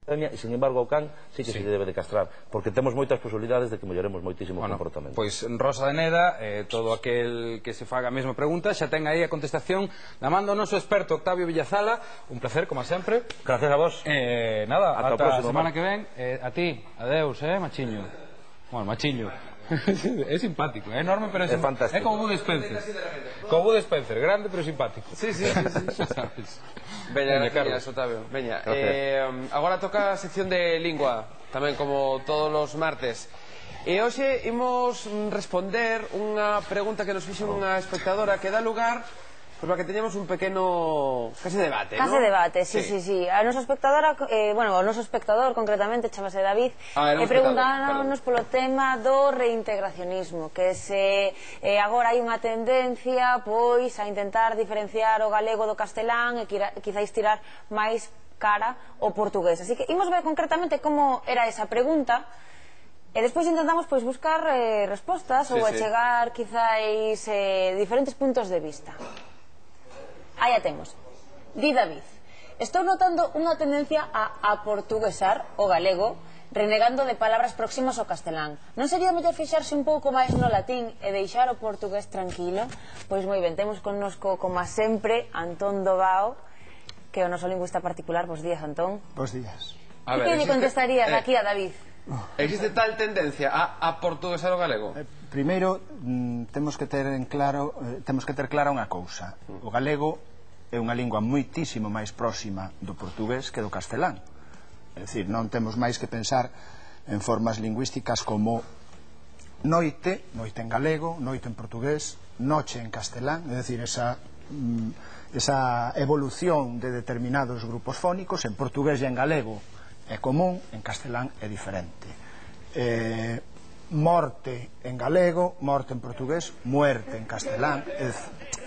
e, sin embargo, ao can sí que se debe de castrar, porque temos moitas posibilidades de que melloremos moitísimo o comportamento. Pois Rosa de Neda, todo aquel que se faga a mesma pregunta, xa ten aí a contestación da man do noso experto Octavio Villazala. Un placer, como sempre. Gracias a vos. Nada, ata a semana Marc. que ven. A ti, adeus, machiño. Bueno, machiño. É simpático, é enorme, pero é fantástico. É como Bud Spencer. Como Bud Spencer, grande pero simpático. Sí. Veña, gracias, Octavio. Veña, agora toca a sección de lingua, tamén como todos os martes. E hoxe imos responder unha pregunta que nos fixo unha espectadora que dá lugar para que teñamos un pequeno case debate, Case debate, sí. A nosa espectadora, bueno, o noso espectador concretamente, chamase David, e preguntábamos polo tema do reintegracionismo, que se agora hai unha tendencia pois a intentar diferenciar o galego do castelán e quizáis tirar máis cara ao portugués. Así que imos ver concretamente como era esa pregunta e despois intentamos pois buscar respostas ou achegar quizáis diferentes puntos de vista. Aí a temos. Di David: estou notando unha tendencia a aportuguesar o galego, renegando de palabras próximas ao castelán. Non sería mellor fixarse un pouco máis no latín e deixar o portugués tranquilo? Pois moi ben, temos connosco, como sempre, Antón Dobao, que é o noso lingüista particular. Bos días, Antón. Bos días. Que lle contestarías aquí a David? Existe tal tendencia a aportuguesar o galego? Primeiro, temos que ter clara unha cousa. O galego é unha lingua moitísimo máis próxima do portugués que do castelán. É dicir, non temos máis que pensar en formas lingüísticas como noite en galego, noite en portugués, noche en castelán. É dicir, esa evolución de determinados grupos fónicos en portugués e en galego é común, en castelán é diferente. Morte en galego, morte en portugués, muerte en castelán. É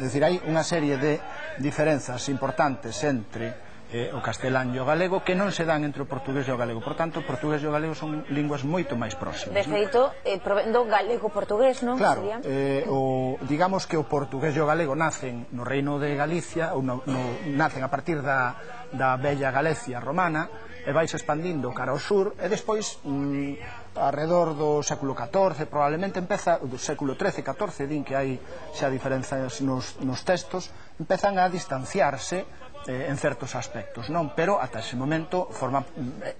dicir, hai unha serie de diferenzas importantes entre o castelán e o galego que non se dan entre o portugués e o galego. Por tanto, o portugués e o galego son linguas moito máis próximas. De feito, provendo galego-portugués, non? Claro, digamos que o portugués e o galego nacen no reino de Galicia, ou nacen a partir da bella Galicia romana, e vais expandindo cara ao sur, e despois alrededor do século XIV probablemente empeza, do século XIII, XIV, din que hai xa diferenzas nos textos, empezan a distanciarse en certos aspectos, non? Pero ata ese momento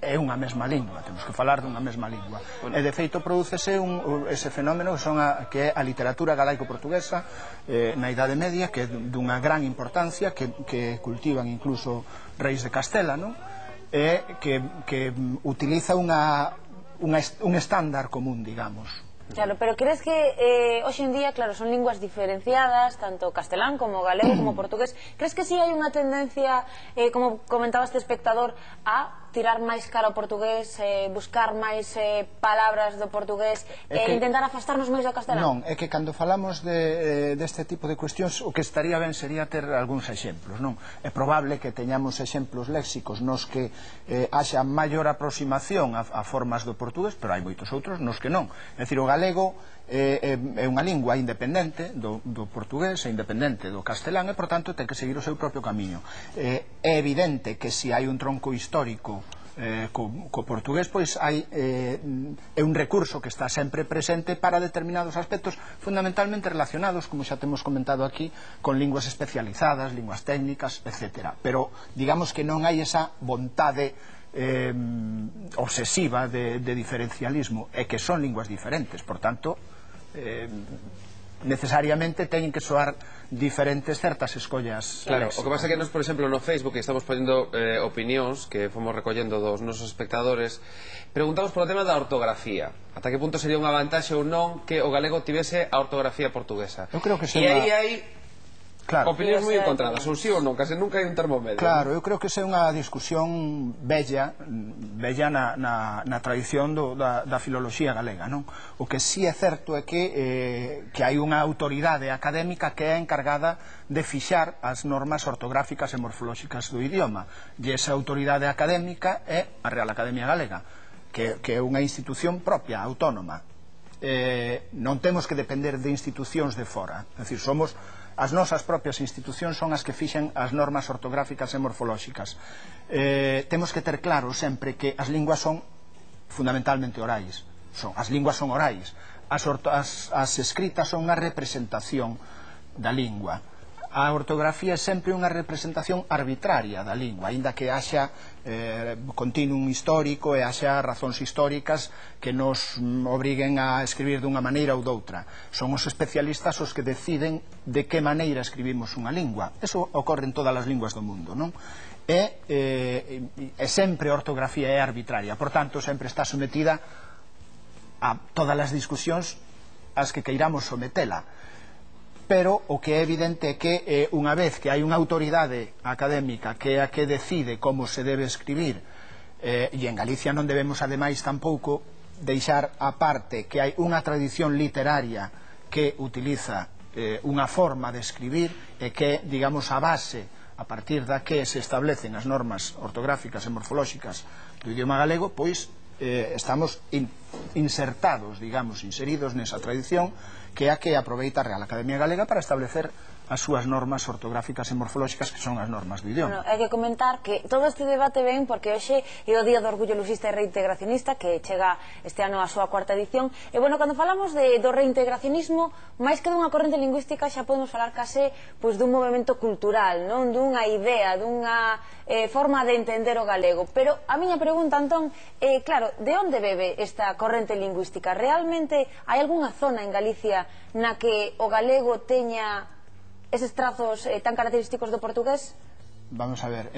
é unha mesma lingua, temos que falar dunha mesma lingua, e de feito prodúcese ese fenómeno que é a literatura galaico-portuguesa na Idade Media, que é dunha gran importancia, que cultivan incluso reis de Castela, non? E que utiliza un estándar común, digamos. Claro, pero crees que hoxe en día, claro, son linguas diferenciadas, tanto castelán como galego como portugués. Crees que si hai unha tendencia, como comentaba este espectador, a tirar máis cara ao portugués, buscar máis palabras do portugués e intentar afastarnos máis do castelán? Non, é que cando falamos deste tipo de cuestións, o que estaría ben sería ter algúns exemplos, non? É probable que teñamos exemplos léxicos nos que haxa maior aproximación a formas do portugués, pero hai moitos outros nos que non. É dicir, o galego é unha lingua independente do portugués, é independente do castelán, e por tanto ten que seguir o seu propio camiño. É evidente que se hai un tronco histórico co portugués, pois é un recurso que está sempre presente para determinados aspectos fundamentalmente relacionados, como xa temos comentado aquí, con linguas especializadas, linguas técnicas, etc. Pero digamos que non hai esa vontade obsesiva de diferencialismo, é que son linguas diferentes, por tanto necesariamente teñen que soar diferentes certas escollas. Claro, o que pasa é que nos, por exemplo, no Facebook estamos ponendo opinións que fomos recollendo dos nosos espectadores. Preguntamos polo tema da ortografía. Ata que punto sería unha vantaxe ou non que o galego tivese a ortografía portuguesa? Eu creo que e aí hai opinións moi encontradas, ou sí ou non, case nunca hai un termomedio. Claro, eu creo que esa é unha discusión bella na tradición da filoloxía galega, non? O que sí é certo é que hai unha autoridade académica que é encargada de fixar as normas ortográficas e morfolóxicas do idioma, e esa autoridade académica é a Real Academia Galega, que é unha institución propia, autónoma. Non temos que depender de institucións de fora, é dicir, somos as nosas propias institucións son as que fixen as normas ortográficas e morfolóxicas. Temos que ter claro sempre que as linguas son fundamentalmente orais. As linguas son orais. As escritas son unha representación da lingua. A ortografía é sempre unha representación arbitraria da lingua, aínda que haxa continuum histórico e haxa razóns históricas que nos obriguen a escribir dunha maneira ou doutra. Son os especialistas os que deciden de que maneira escribimos unha lingua. Eso ocorre en todas as linguas do mundo, non? E sempre a ortografía é arbitraria, por tanto, sempre está sometida a todas as discusións as que queiramos sometela. Pero o que é evidente é que unha vez que hai unha autoridade académica que é a que decide como se debe escribir, e en Galicia non debemos ademais tampouco deixar aparte que hai unha tradición literaria que utiliza unha forma de escribir e que, digamos, a base a partir da que se establecen as normas ortográficas e morfolóxicas do idioma galego, pois estamos insertados, digamos, inseridos nesa tradición que é a que aproveita a Real Academia Galega para establecer as súas normas ortográficas e morfolóxicas, que son as normas do idioma. Hai que comentar que todo este debate ven porque hoxe é o Día do Orgullo Lusista e Reintegracionista, que chega este ano a súa cuarta edición, e, bueno, cando falamos do reintegracionismo, máis que dunha corrente lingüística, xa podemos falar case dun movimento cultural, non dunha idea, dunha forma de entender o galego. Pero a miña pregunta, Antón, é, claro, de onde bebe esta corrente lingüística? Realmente hai algunha zona en Galicia na que o galego teña eses trazos tan característicos do portugués? Vamos a ver,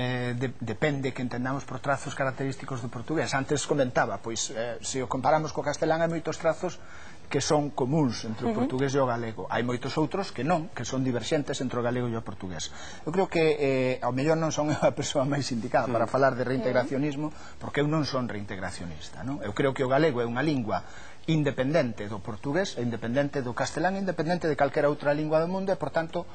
depende que entendamos por trazos característicos do portugués. Antes comentaba, pois, se o comparamos co castelán, hai moitos trazos que son comuns entre o portugués e o galego. Hai moitos outros que non, que son diverxentes entre o galego e o portugués. Eu creo que ao mellor non son a persoa máis indicada para falar de reintegracionismo, porque eu non son reintegracionista, non? Eu creo que o galego é unha lingua independente do portugués, independente do castelán, independente de calquera outra lingua do mundo, e, por tanto,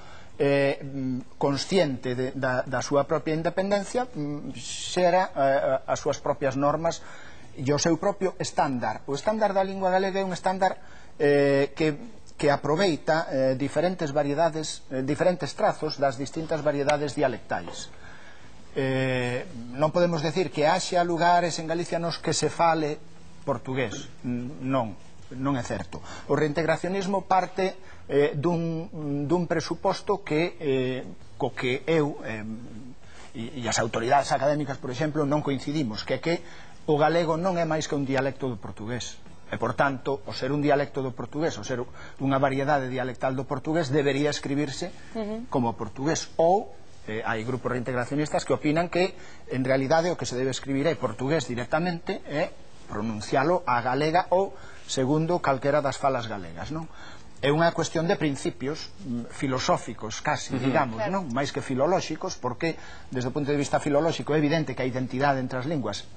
consciente da súa propia independencia, xera as súas propias normas e o seu propio estándar. O estándar da lingua galega é un estándar que aproveita diferentes variedades, diferentes trazos das distintas variedades dialectais. Non podemos decir que haxa lugares en Galicia nos que se fale portugués. Non é certo. O reintegracionismo parte dun presuposto co que eu e as autoridades académicas, por exemplo, non coincidimos, que é que o galego non é máis que un dialecto do portugués, e, por tanto, o ser un dialecto do portugués, o ser unha variedade dialectal do portugués, debería escribirse como portugués. Ou hai grupos reintegracionistas que opinan que, en realidade, o que se debe escribir é portugués directamente e pronuncialo a galega ou segundo calquera das falas galegas, non? É unha cuestión de principios filosóficos, casi, digamos, non? Máis que filolóxicos, porque, desde o punto de vista filolóxico, é evidente que a identidade entre as linguas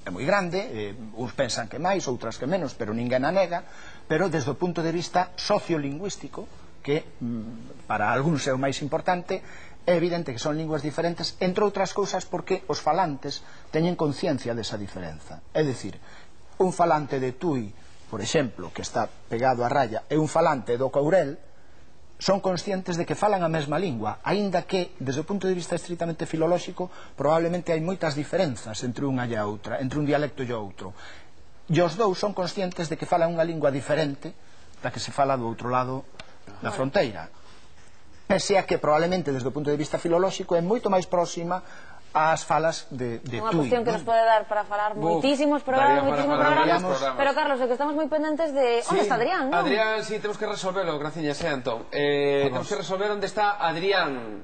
é moi grande, uns pensan que máis, outras que menos, pero ninguén a nega, pero desde o punto de vista sociolingüístico, que para algúns é o máis importante, é evidente que son linguas diferentes, entre outras cousas porque os falantes teñen conciencia desa diferenza. É dicir, un falante de Tui, por exemplo, que está pegado a raya, e un falante do Courel, son conscientes de que falan a mesma lingua, aínda que, desde o punto de vista estritamente filolóxico, probablemente hai moitas diferenzas entre unha e a outra, entre un dialecto e outro. E os dous son conscientes de que falan unha lingua diferente da que se fala do outro lado da fronteira. Pese a que probablemente desde o punto de vista filolóxico é moito máis próxima ás falas de Tui. Unha cuestión que nos pode dar para falar moitísimos programas, pero, Carlos, é que estamos moi pendentes de... Onde está Adrián, non? Adrián, sí, temos que resolverlo, graciñas, Antón. Temos que resolver onde está Adrián.